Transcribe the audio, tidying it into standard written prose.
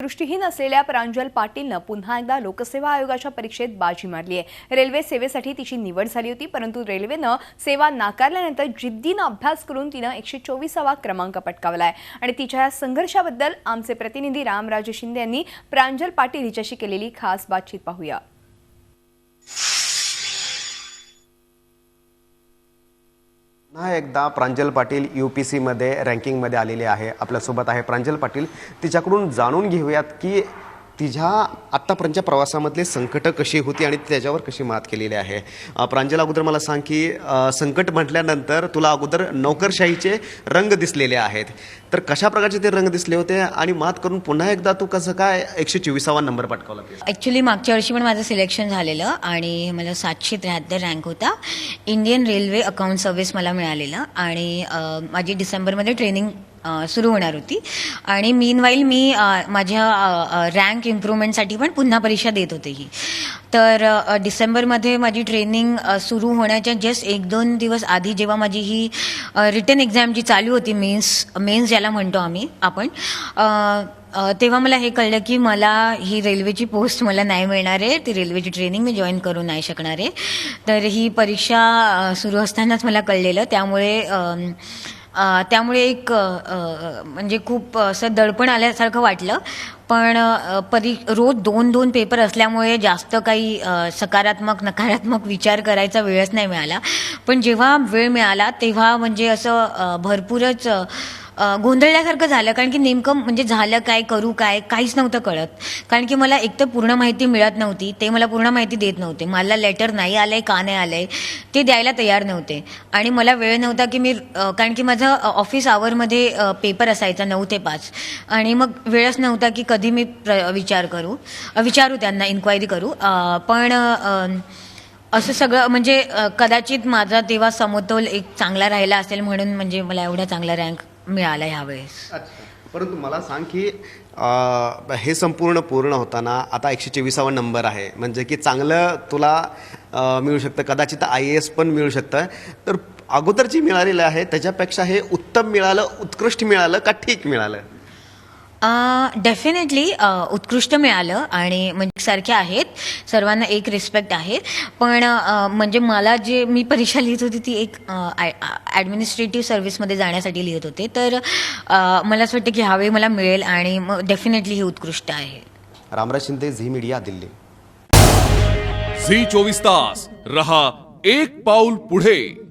दृष्टीहीन असलेल्या प्रांजल पाटीलनं पुन्हा एकदा लोकसेवा आयोगाच्या परीक्षेत बाजी मारली आहे। रेल्वे सेवेसाठी तिची निवड झाली होती, परंतु रेल्वेनं सेवा नाकारल्यानंतर जिद्दीनं अभ्यास करून तिनं 124वा क्रमांक पटकावलाय। आणि तिच्या या संघर्षाबद्दल आमचे प्रतिनिधी रामराजे शिंदे यांनी प्रांजल पाटील हिच्याशी केलेली खास बातचीत पाहूया। पुन्हा एकदा प्रांजल पाटील यूपीसी मध्ये रँकिंग मध्ये आलेले आहे। आपल्यासोबत आहे प्रांजल पाटील। तिच्याकडून जाणून घेऊयात की तिच्या आत्तापर्यंतच्या प्रवासामधले संकट कशी होती आणि त्याच्यावर कशी मात केलेली आहे। प्रांजल, अगोदर मला सांग की संकट म्हटल्यानंतर तुला अगोदर नोकरशाहीचे रंग दिसलेले आहेत, तर कशा प्रकारचे ते रंग दिसले होते आणि मात करून पुन्हा एकदा तू कसं काय 124वा नंबर पटकावला? ॲक्च्युली मागच्या वर्षी पण माझं सिलेक्शन झालेलं आणि मला 773 रँक होता। इंडियन रेल्वे अकाउंट सर्व्हिस मला मिळालेलं आणि माझी डिसेंबरमध्ये ट्रेनिंग सुरू होणार होती आणि मीनवाईल मी माझ्या रँक इम्प्रूव्हमेंटसाठी पण पुन्हा परीक्षा देत होते ही। तर डिसेंबरमध्ये माझी ट्रेनिंग सुरू होण्याच्या जस्ट 1-2 दिवस आधी जेव्हा माझी ही रिटन एक्झाम जी चालू होती, मेन्स ज्याला म्हणतो आपण, तेव्हा मला हे कळलं की मला ही रेल्वेची पोस्ट मला नाही मिळणार आहे, ती रेल्वेची ट्रेनिंग मी जॉईन करू नाही शकणार आहे। तर ही परीक्षा सुरू असतानाच मला कळलेलं, त्यामुळे एक म्हणजे खूप असं दडपण आल्यासारखं वाटलं। पण रोज 2-2 पेपर असल्यामुळे जास्त काही सकारात्मक नकारात्मक विचार करायचा वेळच नाही मिळाला। पण जेव्हा वेळ मिळाला तेव्हा म्हणजे असं भरपूरच गोंधळल्यासारखं झालं, कारण की नेमकं म्हणजे झालं काय, करू काय, काहीच नव्हतं कळत। कारण की मला एक तर पूर्ण माहिती मिळत नव्हती, ते मला पूर्ण माहिती देत नव्हते। मला लेटर नाही आलंय का नाही आलंय ते द्यायला तयार नव्हते आणि मला वेळ नव्हता की कारण की माझं ऑफिस आवरमध्ये पेपर असायचा 9 ते 5 आणि मग वेळच नव्हता की कधी मी विचारू त्यांना, इन्क्वायरी करू। पण असं सगळं म्हणजे कदाचित माझा तेव्हा समतोल एक चांगला राहिला असेल म्हणून म्हणजे मला एवढा चांगला रँक मिळाला ह्यावेळेस। परंतु मला सांग की हे पूर्ण होताना आता 124वा नंबर आहे, म्हणजे की चांगलं तुला मिळू शकतं, कदाचित IAS पण मिळू शकतं। तर अगोदर जी मिळालेलं आहे त्याच्यापेक्षा हे उत्तम मिळालं, उत्कृष्ट मिळालं का ठीक मिळालं? डेफिनेटली उत्कृष्ट मिळालं आणि म्हणजे सारखे आहेत, सर्वांना एक रिस्पेक्ट आहे। पण म्हणजे मला जे मी परीक्षा लिहित होती ती एक ॲडमिनिस्ट्रेटिव्ह सर्व्हिसमध्ये जाण्यासाठी लिहित होते, तर मला असं वाटतं की ह्यावेळी मला मिळेल आणि मग डेफिनेटली हे उत्कृष्ट आहे। रामराज शिंदे, झी मीडिया, दिल्ली। झी 24 तास रहा एक पाऊल पुढे।